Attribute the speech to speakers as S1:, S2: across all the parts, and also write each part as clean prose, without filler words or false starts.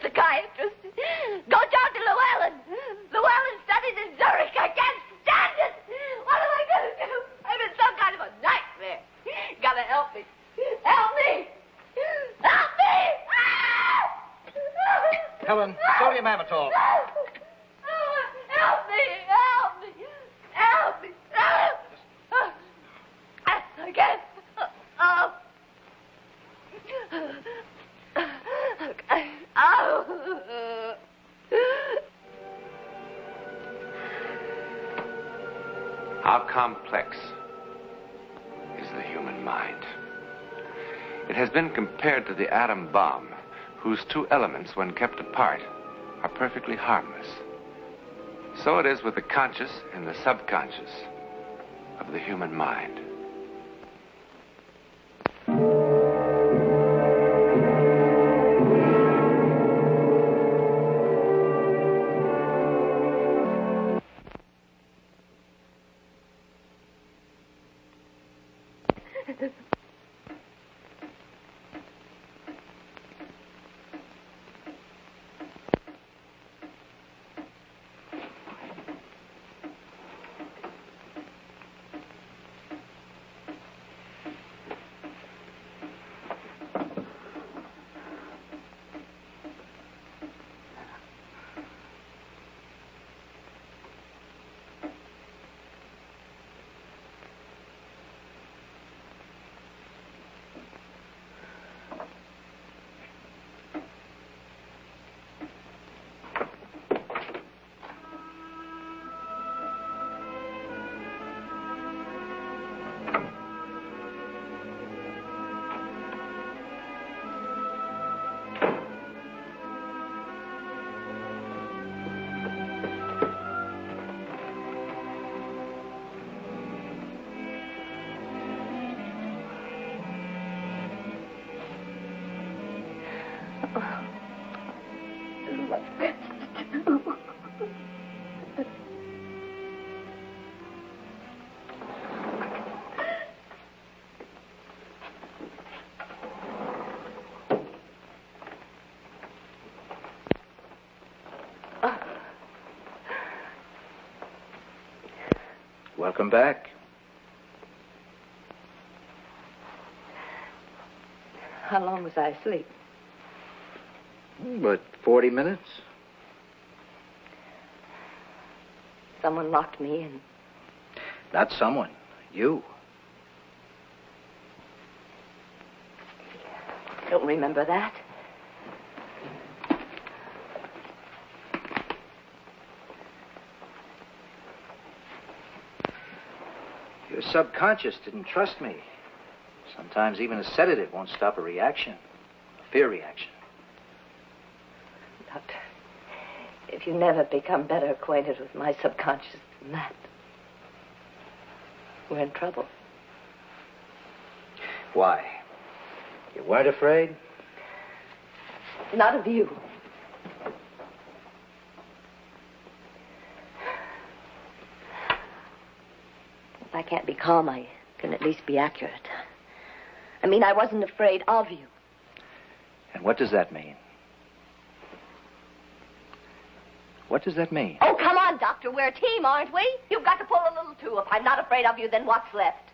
S1: psychiatrist. Go talk to Llewellyn. Llewellyn studies in Zurich. I can't stand it. What am I going to do? I'm in some kind of a nightmare. You gotta help me. Help me. Help me.
S2: Helen, sodium amytal.
S1: Help me. Help me. Help me. I can't.
S3: How complex is the human mind? It has been compared to the atom bomb, whose two elements, when kept apart, are perfectly harmless. So it is with the conscious and the subconscious of the human mind.
S2: Welcome back.
S1: How long was I asleep?
S2: But 40 minutes.
S1: Someone locked me in.
S2: Not someone. You.
S1: Don't remember that.
S2: Your subconscious didn't trust me. Sometimes even a sedative won't stop a reaction. A fear reaction.
S1: Doctor, if you never become better acquainted with my subconscious than that, we're in trouble.
S2: Why? You weren't afraid?
S1: Not of you. If I can't be calm, I can at least be accurate. I mean, I wasn't afraid of you.
S2: And what does that mean? What does that mean?
S1: Oh, come on, Doctor. We're a team, aren't we? You've got to pull a little, too. If I'm not afraid of you, then what's left?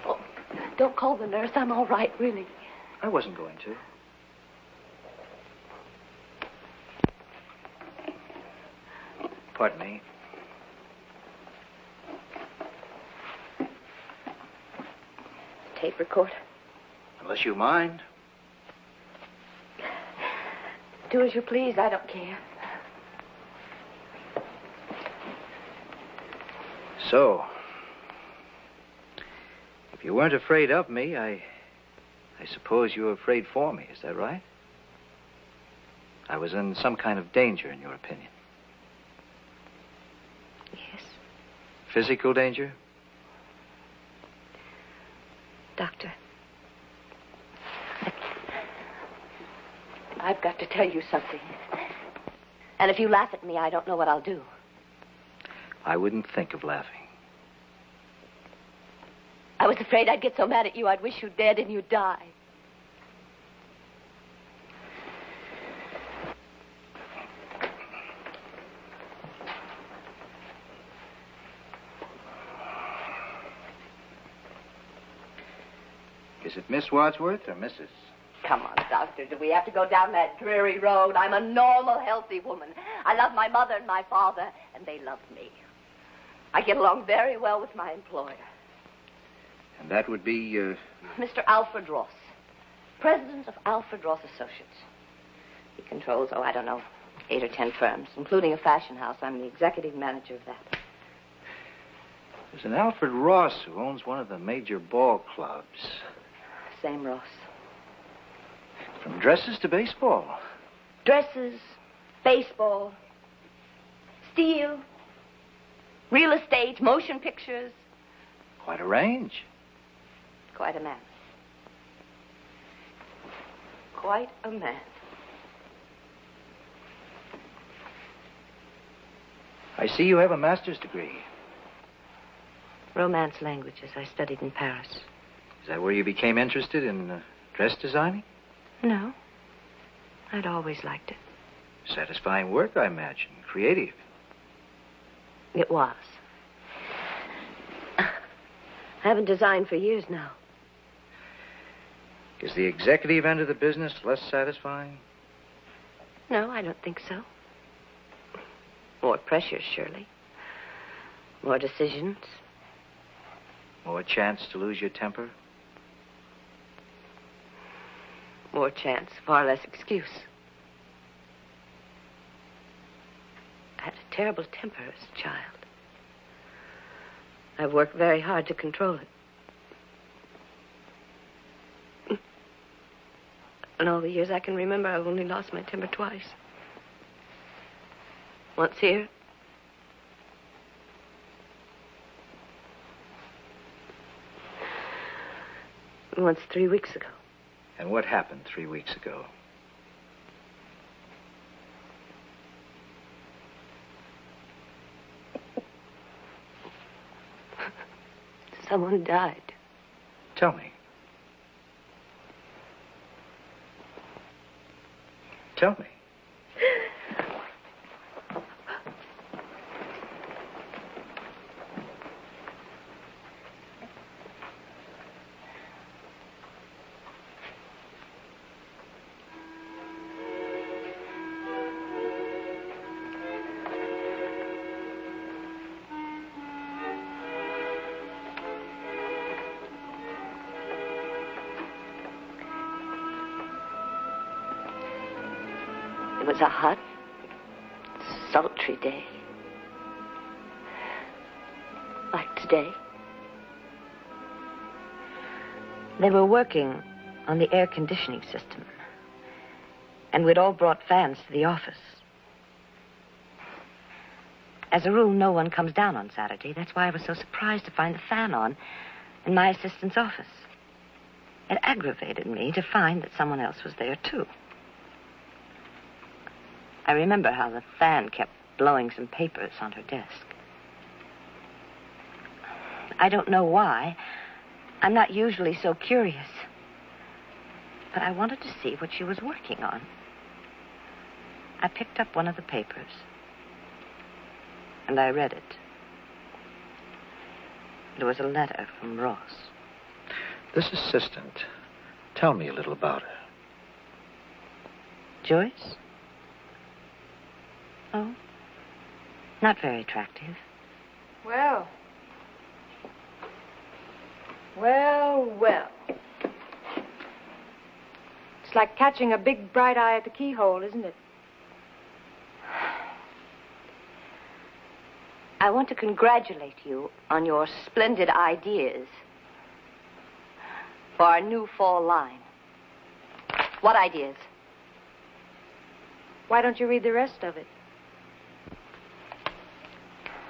S1: Oh, don't call the nurse. I'm all right, really.
S2: I wasn't going to. Pardon me.
S1: Tape recorder.
S2: Unless you mind.
S1: Do as you please. I don't care.
S2: So, if you weren't afraid of me, I suppose you were afraid for me. Is that right? I was in some kind of danger, in your opinion.
S1: Yes.
S2: Physical danger?
S1: Doctor, I've got to tell you something. And if you laugh at me, I don't know what I'll do.
S2: I wouldn't think of laughing.
S1: I was afraid I'd get so mad at you I'd wish you dead and you'd die.
S2: Is it Miss Wadsworth or Mrs.?
S1: Come on, Doctor. Do we have to go down that dreary road? I'm a normal, healthy woman. I love my mother and my father, and they love me. I get along very well with my employer.
S2: And that would be,
S1: Mr. Alfred Ross, president of Alfred Ross Associates. He controls, I don't know, 8 or 10 firms, including a fashion house. I'm the executive manager of that.
S2: There's an Alfred Ross who owns one of the major ball clubs.
S1: Same Ross.
S2: From dresses to baseball.
S1: Dresses, baseball, steel, real estate, motion pictures.
S2: Quite a range.
S1: Quite a man. Quite a man.
S2: I see you have a master's degree.
S1: Romance languages. I studied in Paris.
S2: Is that where you became interested in dress designing?
S1: No. I'd always liked it.
S2: Satisfying work, I imagine. Creative.
S1: It was. I haven't designed for years now.
S2: Is the executive end of the business less satisfying?
S1: No, I don't think so. More pressure, surely. More decisions.
S2: More chance to lose your temper?
S1: More chance, far less excuse. I had a terrible temper as a child. I've worked very hard to control it. In all the years I can remember, I've only lost my temper twice. Once here. Once 3 weeks ago.
S2: And what happened 3 weeks ago?
S1: Someone died.
S2: Tell me. Tell me.
S1: It was a hot, sultry day. Like today. They were working on the air conditioning system. And we'd all brought fans to the office. As a rule, no one comes down on Saturday. That's why I was so surprised to find the fan on in my assistant's office. It aggravated me to find that someone else was there, too. I remember how the fan kept blowing some papers on her desk. I don't know why. I'm not usually so curious. But I wanted to see what she was working on. I picked up one of the papers. And I read it. It was a letter from Ross.
S2: This assistant, tell me a little about her.
S1: Joyce? Oh, not very attractive.
S4: Well. Well, well. It's like catching a big bright eye at the keyhole, isn't it?
S1: I want to congratulate you on your splendid ideas for our new fall line. What ideas?
S4: Why don't you read the rest of it?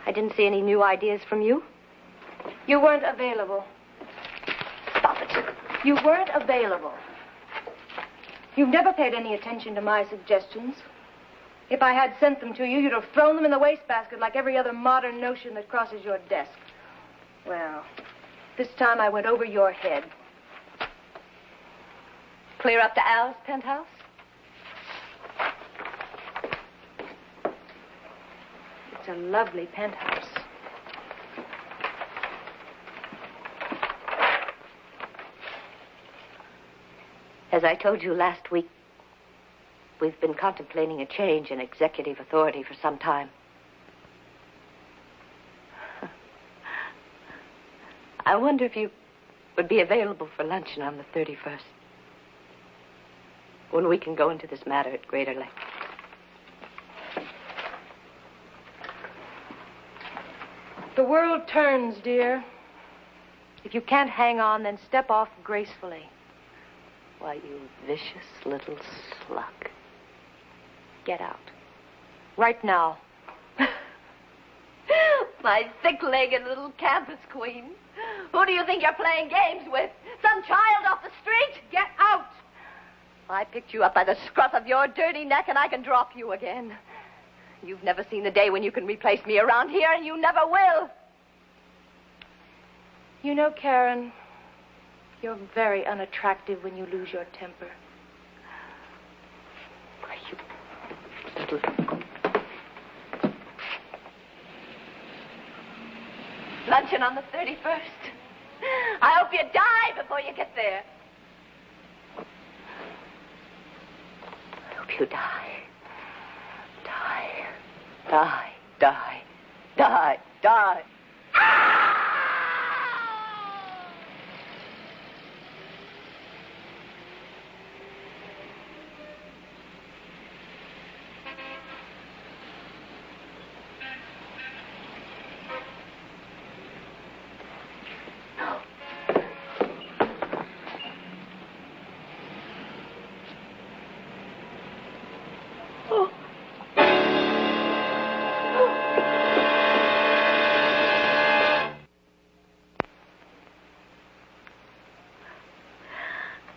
S1: I didn't see any new ideas from you.
S4: You weren't available.
S1: Stop it.
S4: You weren't available. You've never paid any attention to my suggestions. If I had sent them to you, you'd have thrown them in the wastebasket like every other modern notion that crosses your desk. Well, This time I went over your head.
S1: Clear up to Al's penthouse?
S4: It's a lovely penthouse.
S1: As I told you last week, we've been contemplating a change in executive authority for some time. I wonder if you would be available for luncheon on the 31st, when we can go into this matter at greater length.
S4: The world turns, dear. If you can't hang on, then step off gracefully.
S1: Why, you vicious little slug.
S4: Get out. Right now.
S1: My thick-legged little campus queen. Who do you think you're playing games with? Some child off the street? Get out! I picked you up by the scruff of your dirty neck, and I can drop you again. You've never seen the day when you can replace me around here, and you never will.
S4: You know, Karen, you're very unattractive when you lose your temper.
S1: Why, you little... Luncheon on the 31st. I hope you die before you get there. I hope you die. Die. Die. Die. Die. Die.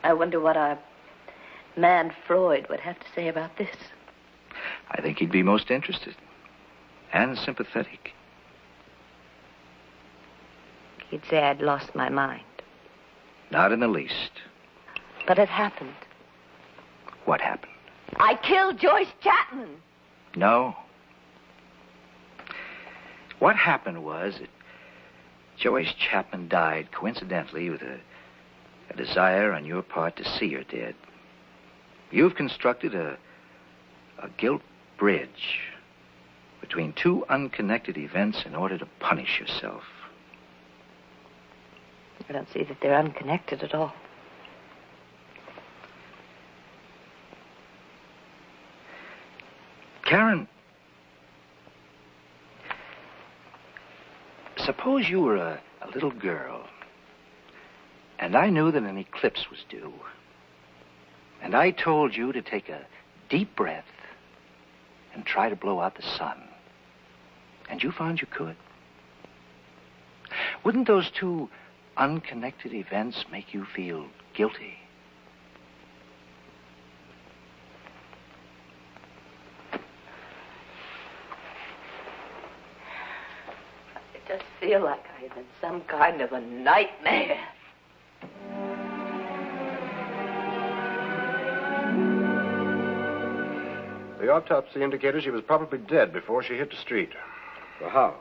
S1: I wonder what our man Freud would have to say about this.
S2: I think he'd be most interested and sympathetic.
S1: He'd say I'd lost my mind.
S2: Not in the least.
S1: But it happened.
S2: What happened?
S1: I killed Joyce Chapman.
S2: No. What happened was that Joyce Chapman died coincidentally with a desire on your part to see her dead. You've constructed a guilt bridge between two unconnected events in order to punish yourself.
S1: I don't see that they're unconnected at all.
S2: Karen, suppose you were a little girl, and I knew that an eclipse was due, and I told you to take a deep breath and try to blow out the sun, and you found you could. Wouldn't those two unconnected events make you feel guilty?
S1: It does feel like I'm in some kind of a nightmare.
S5: The autopsy indicated she was probably dead before she hit the street.
S2: Well, how?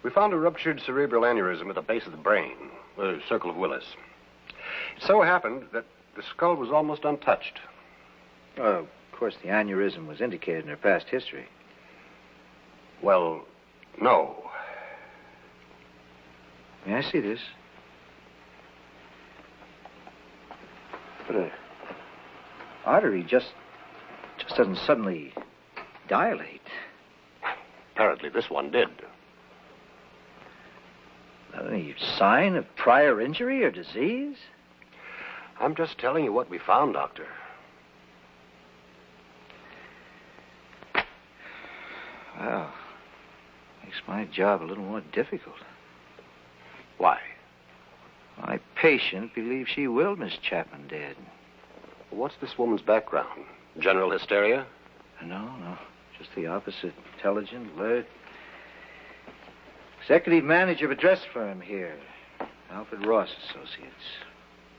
S5: We found a ruptured cerebral aneurysm at the base of the brain, the circle of Willis. It so happened that the skull was almost untouched.
S2: Of course, the aneurysm was indicated in her past history.
S5: Well, no.
S2: May I see this? But an artery just doesn't suddenly dilate.
S5: Apparently this one did.
S2: Any sign of prior injury or disease?
S5: I'm just telling you what we found, Doctor.
S2: Well, makes my job a little more difficult.
S5: Why?
S2: My patient believes she willed Miss Chapman dead.
S5: What's this woman's background? General hysteria?
S2: No. Just the opposite. Intelligent, alert. Executive manager of a dress firm here. Alfred Ross Associates.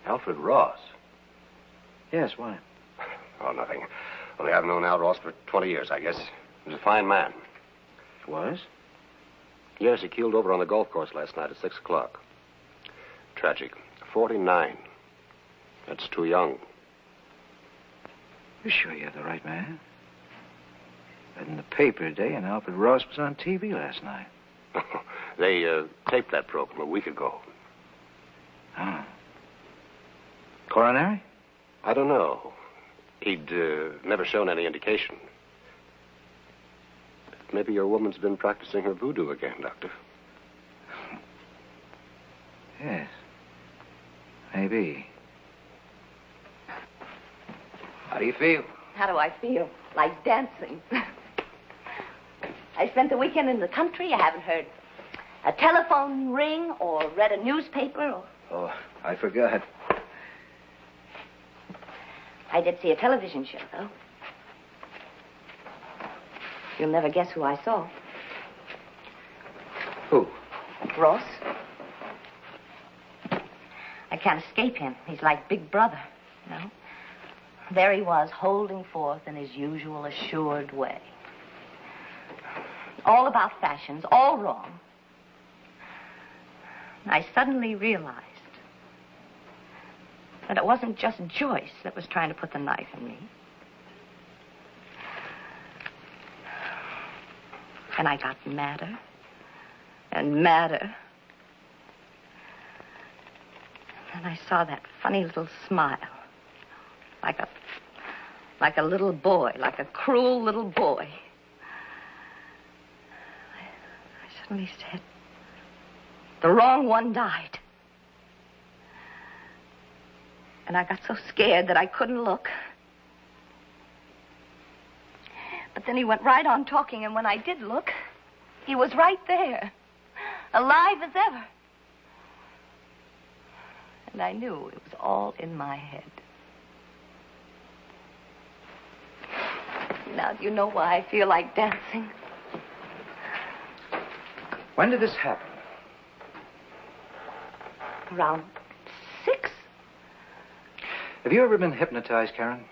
S5: Alfred Ross?
S2: Yes, why?
S5: Oh, nothing. Only I've known Al Ross for 20 years, I guess. He was a fine man.
S2: Was?
S5: Yes, he keeled over on the golf course last night at 6 o'clock. Tragic. 49. That's too young.
S2: You sure you're the right man? Read in the paper today, and Alfred Ross was on TV last night.
S5: They taped that program a week ago.
S2: Oh. Coronary?
S5: I don't know. He'd never shown any indication. Maybe your woman's been practicing her voodoo again, Doctor.
S2: Yes. Maybe. How do you feel?
S1: How do I feel? Like dancing. I spent the weekend in the country. I haven't heard a telephone ring or read a newspaper or...
S2: Oh, I forgot.
S1: I did see a television show, though. You'll never guess who I saw.
S2: Who?
S1: Ross. I can't escape him. He's like Big Brother, you know. There he was, holding forth in his usual assured way. All about fashions, all wrong. I suddenly realized that it wasn't just Joyce that was trying to put the knife in me. And I got madder and madder. And I saw that funny little smile. Like a little boy, like a cruel little boy. I suddenly said, the wrong one died. And I got so scared that I couldn't look. But then he went right on talking, and when I did look, he was right there, alive as ever. And I knew it was all in my head. Now, do you know why I feel like dancing?
S2: When did this happen?
S1: Around 6.
S2: Have you ever been hypnotized, Karen?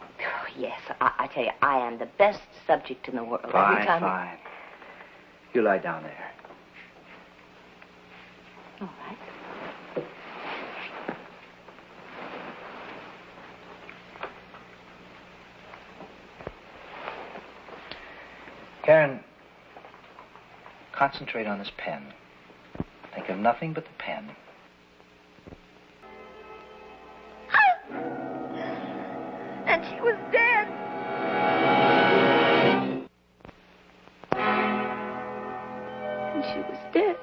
S1: Oh, yes. I tell you, I am the best subject in the world.
S2: Fine,
S1: Every time...
S2: fine. You lie down there.
S1: All right.
S2: Karen, concentrate on this pen. Think of nothing but the pen.
S1: And she was dead. And she was dead.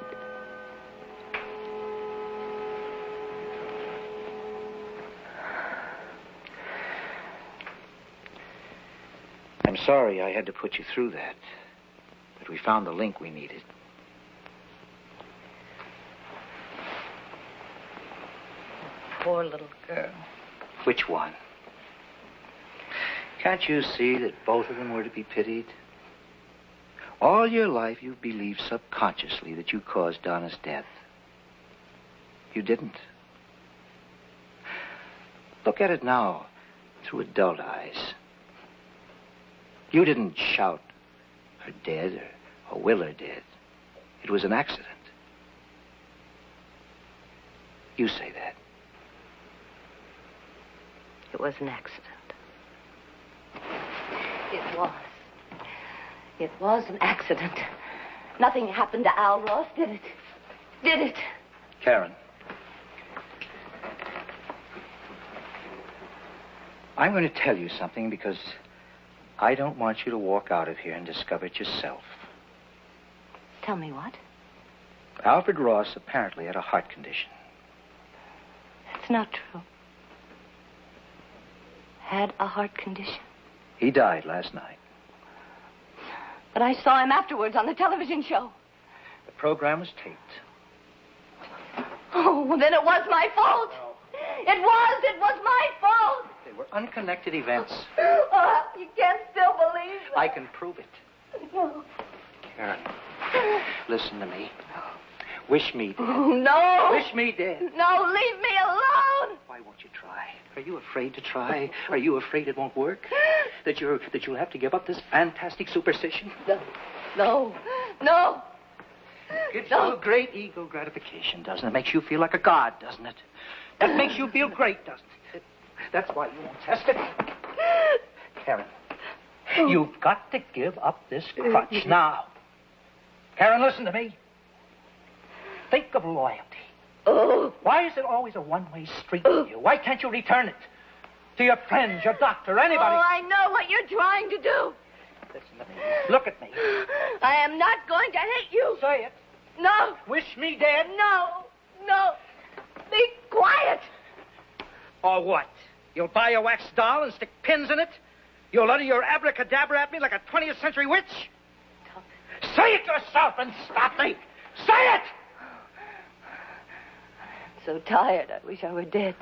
S2: I'm sorry I had to put you through that. But we found the link we needed.
S1: Poor little girl.
S2: Which one? Can't you see that both of them were to be pitied? All your life you've believed subconsciously that you caused Donna's death. You didn't. Look at it now through adult eyes. You didn't shout, her dead, or Will her dead. It was an accident. You say that.
S1: It was an accident. It was. It was an accident. Nothing happened to Al Ross, did it? Did it?
S2: Karen. I'm going to tell you something because I don't want you to walk out of here and discover it yourself.
S1: Tell me what?
S2: Alfred Ross apparently had a heart condition.
S1: That's not true. Had a heart condition.
S2: He died last night.
S1: But I saw him afterwards on the television show.
S2: The program was taped.
S1: Oh, well, then it was my fault. It was my fault.
S2: They were unconnected events.
S1: Oh, you can't still believe it.
S2: I can prove it. Karen, listen to me. Wish me dead.
S1: Oh, no.
S2: Wish me dead.
S1: No, leave me alone.
S2: Why won't you try? Are you afraid to try? Are you afraid it won't work? That you'll have to give up this fantastic superstition?
S1: No. No.
S2: Gives you a great ego gratification, doesn't it? Makes you feel like a god, doesn't it? That makes you feel great, doesn't it? That's why you won't test it. Karen, you've got to give up this crutch now. Karen, listen to me. Think of loyalty.
S1: Oh.
S2: Why is it always a one-way street with you? Why can't you return it? To your friends, your doctor, anybody.
S1: Oh, I know what you're trying to do.
S2: Listen to me. Look at me.
S1: I am not going to hate you.
S2: Say it.
S1: No.
S2: Wish me dead.
S1: No. Be quiet.
S2: Or what? You'll buy a wax doll and stick pins in it? You'll utter your abracadabra at me like a 20th century witch? Say it yourself and stop me. Say it!
S1: I'm so tired. I wish I were dead.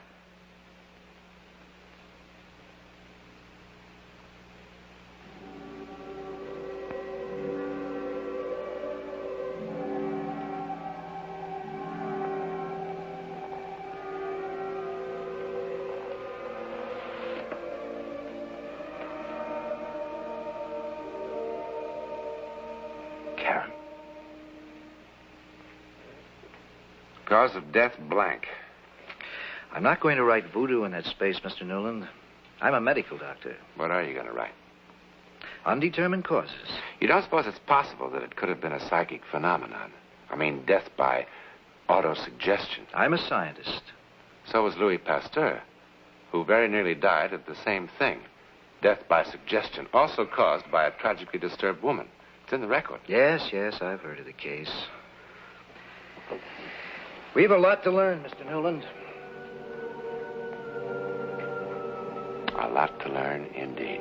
S3: Karen. Cause of death blank.
S2: I'm not going to write voodoo in that space, Mr. Newland. I'm a medical doctor.
S3: What are you going to write?
S2: Undetermined causes.
S3: You don't suppose it's possible that it could have been a psychic phenomenon? I mean, death by autosuggestion.
S2: I'm a scientist.
S3: So was Louis Pasteur, who very nearly died of the same thing. Death by suggestion, also caused by a tragically disturbed woman. It's in the record.
S2: Yes, I've heard of the case. We've a lot to learn, Mr. Newland.
S3: A lot to learn, indeed.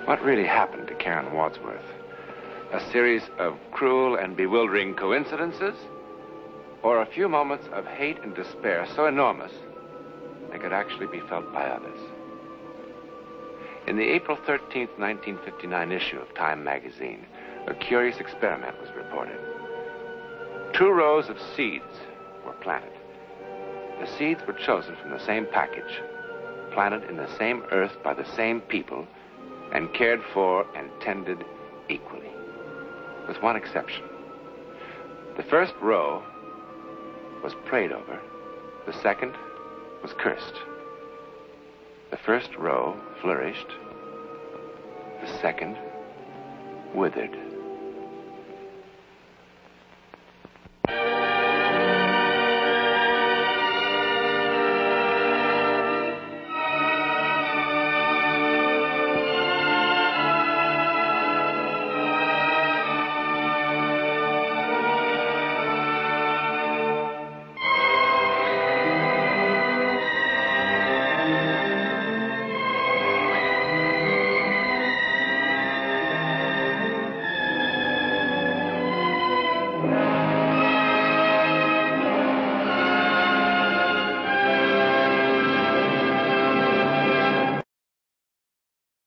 S3: What really happened to Karen Wadsworth? A series of cruel and bewildering coincidences? Or a few moments of hate and despair so enormous they could actually be felt by others? In the April 13th, 1959 issue of Time magazine, a curious experiment was reported. 2 rows of seeds were planted. The seeds were chosen from the same package, planted in the same earth by the same people, and cared for and tended equally, with one exception. The first row was prayed over. The second was cursed. The first row flourished. The second withered.